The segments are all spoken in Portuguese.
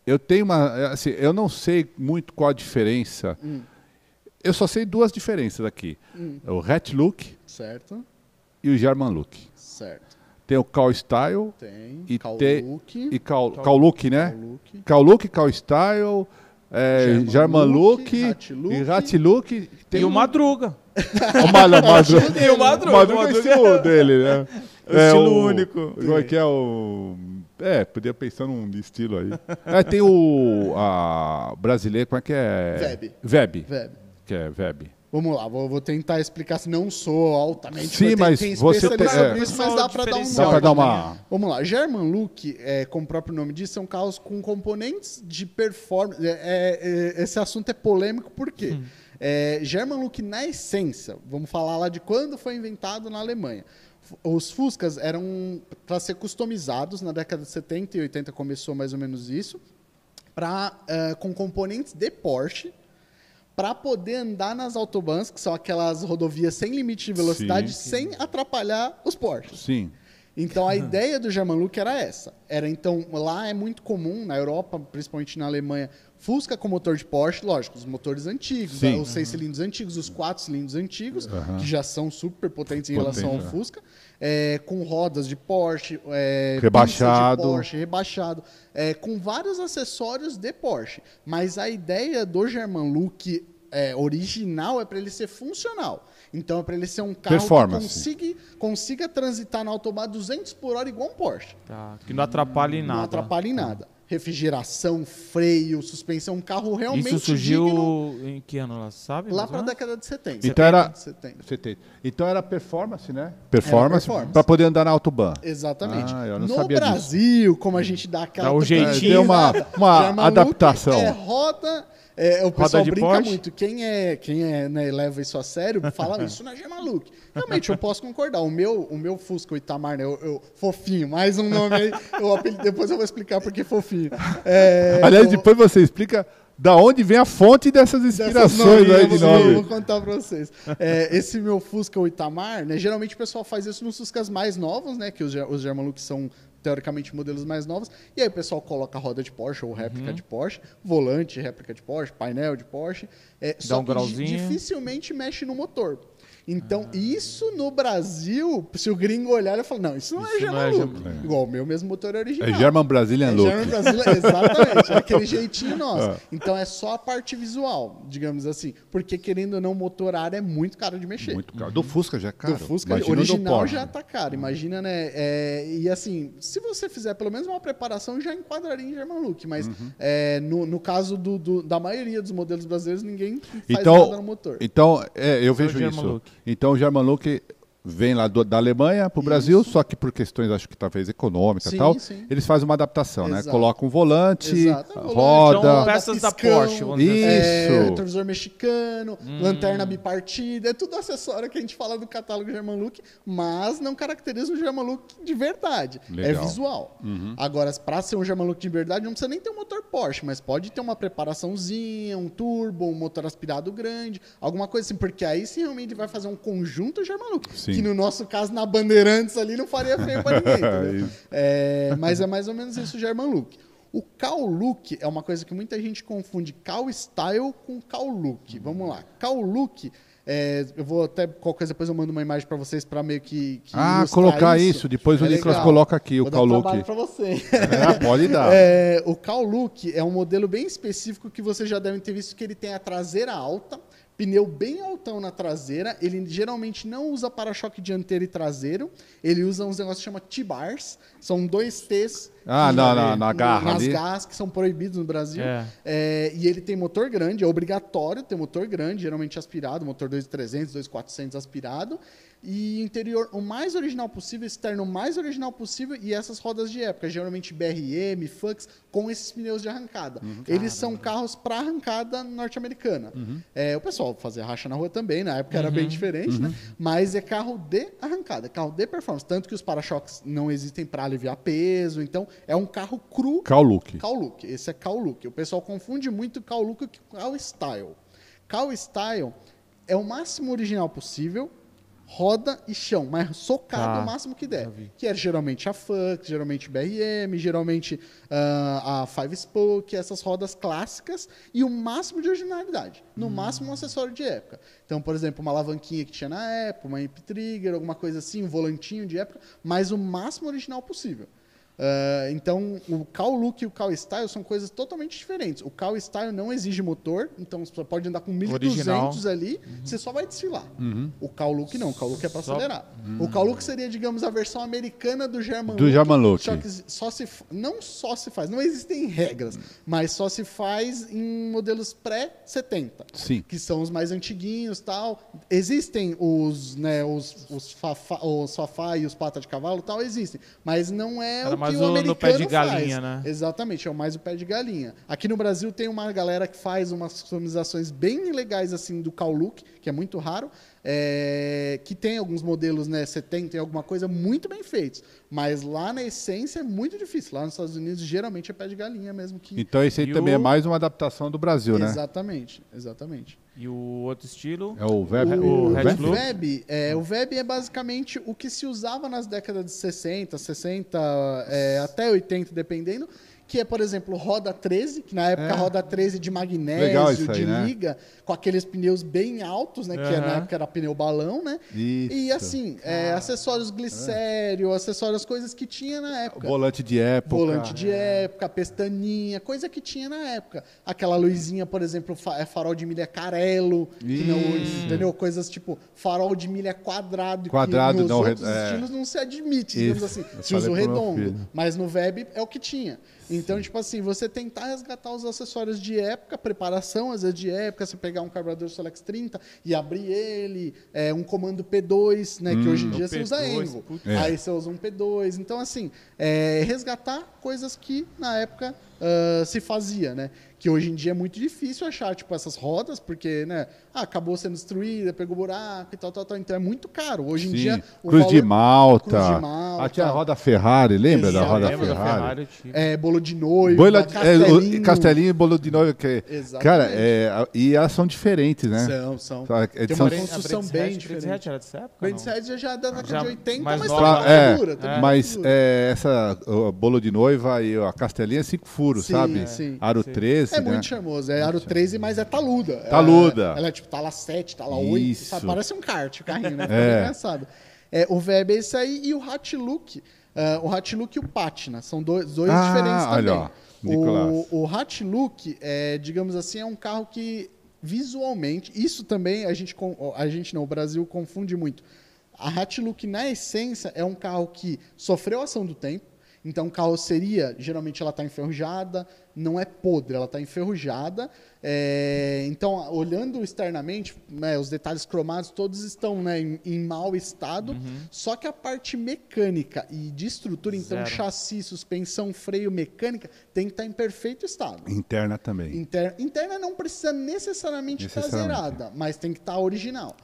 Eu tenho uma... Assim, eu não sei muito qual a diferença. Eu só sei duas diferenças aqui. O Hat Look Certo. e o German Look. Certo. Tem o Cow Style Tem. e Cow tem Look. e Cow Look, né? Cow Look. Cow Look, Cow Style, German Look Hat Look. e Hat Look. Tem E o Madruga. O Madruga. E o Madruga. O Madruga é o estilo dele, né? O estilo único. Como é que é o... podia pensar num estilo aí. Tem a brasileiro, como é que é? Veb. Que é Veb. Vamos lá, vou tentar explicar, se não sou altamente... Sim, mas tem você especialista tem... sobre isso, mas dá para dar um Dá para dar uma... né? Vamos lá, German Look, como o próprio nome diz, são carros com componentes de performance. Esse assunto é polêmico, por quê? German Look, na essência, vamos falar lá de quando foi inventado na Alemanha. Os Fuscas eram para ser customizados, na década de 70 e 80 começou mais ou menos isso, com componentes de Porsche, para poder andar nas autobahns, que são aquelas rodovias sem limite de velocidade, sem atrapalhar os Porsches. Sim. Então, a ideia do German Look era essa. Então, lá é muito comum, na Europa, principalmente na Alemanha, Fusca com motor de Porsche, lógico, os motores antigos, os 6 cilindros antigos, os 4 cilindros antigos, que já são super potentes em relação ao Fusca, com rodas de Porsche, rebaixado, de Porsche, rebaixado, com vários acessórios de Porsche. Mas a ideia do German Look original é para ele ser funcional. Então, é para ele ser um carro que consiga transitar na autobahn 200 por hora igual um Porsche. Tá, que não atrapalhe em nada. Não atrapalhe em nada. Refrigeração, freio, suspensão, um carro realmente Isso surgiu digno, em que ano, ela sabe? lá para a década de 70. Então era performance, né? Performance. Para poder andar na autobahn. Exatamente. Eu não no sabia Brasil, disso. como a gente dá aquela... Dá um jeitinho. Deu uma adaptação. Roda... o pessoal de brinca Porsche. muito. Quem né, leva isso a sério, fala isso não é German Look. Realmente, eu posso concordar. O meu Fusca, o Itamar, né, fofinho, mais um nome aí. Depois eu vou explicar por que fofinho. Aliás, depois você explica da onde vem a fonte dessas inspirações aí de nome. Eu vou contar para vocês. Esse meu Fusca, o Itamar, né, geralmente o pessoal faz isso nos Fuscas mais novos, né, que os German Look são teoricamente modelos mais novos, e aí o pessoal coloca roda de Porsche ou réplica de Porsche, volante, réplica de Porsche, painel de Porsche, só que dificilmente mexe no motor. Então, isso no Brasil, se o gringo olhar, ele fala, não, isso não é German Look. Igual o meu mesmo motor é original. É German Brazilian Look. German Brazilian, exatamente, é aquele jeitinho nosso. Então, é só a parte visual, digamos assim. Porque, querendo ou não, o motor ar é muito caro de mexer. Muito caro. Do Fusca já é caro. Do Fusca original já tá caro. Imagina, né? E assim, se você fizer pelo menos uma preparação, já enquadraria em German Look. Mas no caso da maioria dos modelos brasileiros, ninguém faz nada no motor. Então, eu vejo isso. Look. Então o German Look vem lá da Alemanha para o Brasil, só que por questões, acho que talvez econômicas e tal, eles fazem uma adaptação, né? Colocam um volante, roda... Então, peças da Porsche, vamos dizer assim. Retrovisor mexicano, lanterna bipartida, é tudo acessório que a gente fala do catálogo German Look, mas não caracteriza o German Look de verdade. Legal. É visual. Agora, para ser um German Look de verdade, não precisa nem ter um motor Porsche, mas pode ter uma preparaçãozinha, um turbo, um motor aspirado grande, alguma coisa assim, porque aí sim realmente vai fazer um conjunto German Look. Sim. Que no nosso caso, na Bandeirantes ali, não faria feio para ninguém. Mas é mais ou menos isso o German Look. O Cow Look é uma coisa que muita gente confunde Cow Style com Cow Look. Vamos lá. Cow Look, eu vou até, qualquer coisa, depois eu mando uma imagem para vocês para meio que colocar isso. Depois o Nicolas coloca aqui o Cow Look. Vou dar trabalho para você. Pode dar. O Cow Look é um modelo bem específico que vocês já devem ter visto que ele tem a traseira alta, pneu bem altão na traseira, ele geralmente não usa para-choque dianteiro e traseiro, ele usa uns negócios que chama T-bars, são 2 T's na garra nas ali. garras que são proibidos no Brasil, e ele tem motor grande, é obrigatório ter motor grande, geralmente aspirado, motor 2.300, 2.400 aspirado, e interior o mais original possível, externo o mais original possível, e essas rodas de época, geralmente BRM, Fux, com esses pneus de arrancada. Eles são carros para arrancada norte-americana. O pessoal fazia racha na rua também, na época era bem diferente, né? Mas é carro de arrancada, carro de performance, tanto que os para-choques não existem para aliviar peso, então é um carro cru. Cow Look. Cow Look, esse é Cow Look. O pessoal confunde muito Cow Look com Cow Style. Cow Style é o máximo original possível, roda e chão, mas socado o máximo que der. Que é geralmente a Fux, geralmente BRM, geralmente a Five Spoke, essas rodas clássicas e o máximo de originalidade. No máximo um acessório de época. Então, por exemplo, uma alavanquinha que tinha na época, uma Imp Trigger, alguma coisa assim, um volantinho de época, mas o máximo original possível. Então, o Cow Look e o Cow Style são coisas totalmente diferentes. O Cow Style não exige motor, então você pode andar com 1.200 ali, você só vai desfilar. O Cow Look não, o Cow Look é para acelerar. O Cow Look seria, digamos, a versão americana do German Look. Só que não só se faz, não existem regras, mas só se faz em modelos pré-70, que são os mais antiguinhos e tal. Existem os Fafá e os Pata de Cavalo tal, existem, mas não é o que o americano no pé de galinha, faz. Né? Exatamente, é mais o pé de galinha. Aqui no Brasil tem uma galera que faz umas customizações bem legais assim do Cow Look, que é muito raro, que tem alguns modelos, né, 70 e alguma coisa muito bem feitos, mas lá na essência é muito difícil. Lá nos Estados Unidos geralmente é pé de galinha mesmo. Então esse aí também é mais uma adaptação do Brasil, né? Exatamente. E o outro estilo? É o Veb? O Veb é basicamente o que se usava nas décadas de 60, até 80, dependendo, que é, por exemplo, roda 13, que na época roda 13 de magnésio, de liga, com aqueles pneus bem altos, né? Que na época era pneu balão, né? Isso. E assim, acessórios glicério, acessórios, coisas que tinha na época. Volante de época, pestaninha, coisa que tinha na época. Aquela luzinha, por exemplo, farol de milha Carello, que não, entendeu? Coisas tipo farol de milha quadrado que nos outros estilos não se admite, digamos assim. Se usa o redondo. Mas no Veb é o que tinha. Então, tipo assim, você tentar resgatar os acessórios de época, preparação, às vezes de época, você pegar um carburador Solex 30 e abrir ele, um comando P2, né, que hoje em dia você usa Envo. Aí você usa um P2. Então, assim, resgatar coisas que na época se fazia, né? Que hoje em dia é muito difícil achar, tipo, essas rodas, porque, né, acabou sendo destruída, pegou buraco e tal. Então é muito caro. Hoje em dia... Cruz de Malta. Tinha a roda Ferrari, lembra da roda Ferrari? Bolo de noivo, Castelinho e bolo de noivo. Cara, e elas são diferentes, né? São. Tem uma construção bem diferente. Era dessa época? Brand Head já é da década de 80, mas mas essa bolo de noiva e a Castelinha é 5 furos, sabe? Sim. Aro 13, é muito charmoso. É Aro 13, mas é taluda. Ela é tipo tala 7, tala 8. Sabe? Parece um kart o carrinho, né? É engraçado. O Veb é esse aí e o Hot Look. O Hot Look e o Patina. São dois diferentes também. Olha, o Hot Look, digamos assim, é um carro que visualmente... Isso também o Brasil confunde muito. A Hot Look, na essência, é um carro que sofreu ação do tempo. Então, carroceria, geralmente ela está enferrujada, não é podre, ela está enferrujada. Então, olhando externamente, né, os detalhes cromados todos estão, né, em mau estado, só que a parte mecânica e de estrutura, então chassi, suspensão, freio, mecânica, tem que estar em perfeito estado. Interna também. Interna não precisa necessariamente estar zerada, mas tem que estar original.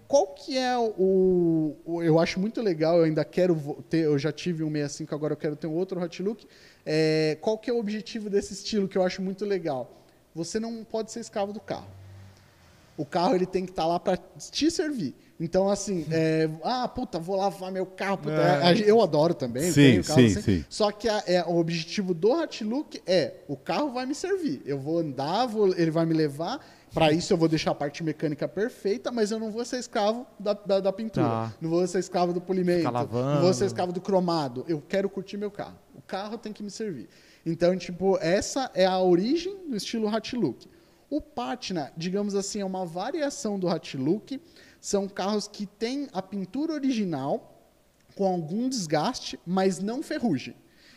Qual que é eu acho muito legal, eu ainda quero ter, eu já tive um 65, agora eu quero ter um outro Hot Look. Qual que é o objetivo desse estilo que eu acho muito legal? Você não pode ser escravo do carro. O carro ele tem que estar lá para te servir. Então, assim, vou lavar meu carro. Eu adoro também. Sim. Só que o objetivo do Hot Look o carro vai me servir. Eu vou andar, ele vai me levar. Para isso eu vou deixar a parte mecânica perfeita, mas eu não vou ser escravo da pintura. Não vou ser escravo do polimento. Não vou ser escravo do cromado. Eu quero curtir meu carro. O carro tem que me servir. Então, tipo, essa é a origem do estilo Hot Look. O Patina, digamos assim, é uma variação do Hot Look. São carros que têm a pintura original com algum desgaste, mas não ferrugem.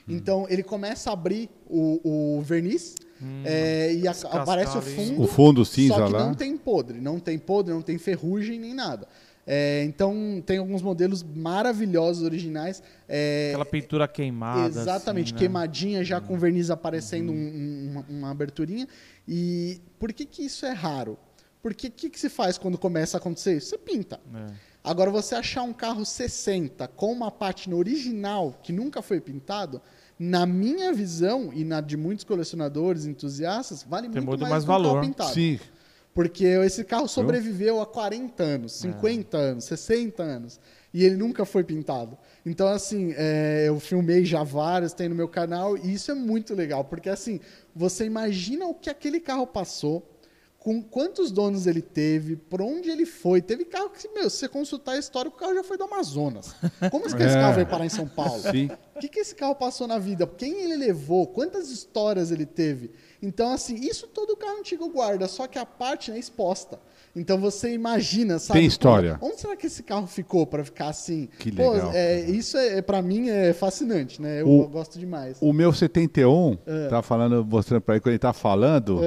Então, ele começa a abrir o verniz e aparece o fundo. O fundo cinza lá. Só que não tem podre, não tem ferrugem nem nada. Então, tem alguns modelos maravilhosos, originais. Aquela pintura queimada. Exatamente, assim, queimadinha, já com verniz aparecendo uma aberturinha. E por que isso é raro? Porque o que se faz quando começa a acontecer isso? Você pinta. Agora, você achar um carro 60 com uma pátina original que nunca foi pintado, na minha visão e na de muitos colecionadores, entusiastas, vale muito mais valor. Um carro pintado. Sim. Porque esse carro sobreviveu a 40 anos, 50 anos, 60 anos. E ele nunca foi pintado. Então, assim, eu filmei já vários, tem no meu canal, e isso é muito legal. Porque, assim, você imagina o que aquele carro passou, com quantos donos ele teve, por onde ele foi. Teve carro que, se você consultar a história, o carro já foi do Amazonas. Como é que esse carro veio parar em São Paulo? Sim. O que esse carro passou na vida? Quem ele levou? Quantas histórias ele teve? Então, assim, isso todo carro antigo guarda, só que a parte é exposta. Então você imagina, sabe? Tem história. Onde será que esse carro ficou para ficar assim? Que legal. Isso para mim é fascinante, né? Eu gosto demais. O meu 71, tá falando, mostrando para ele quando ele tá falando,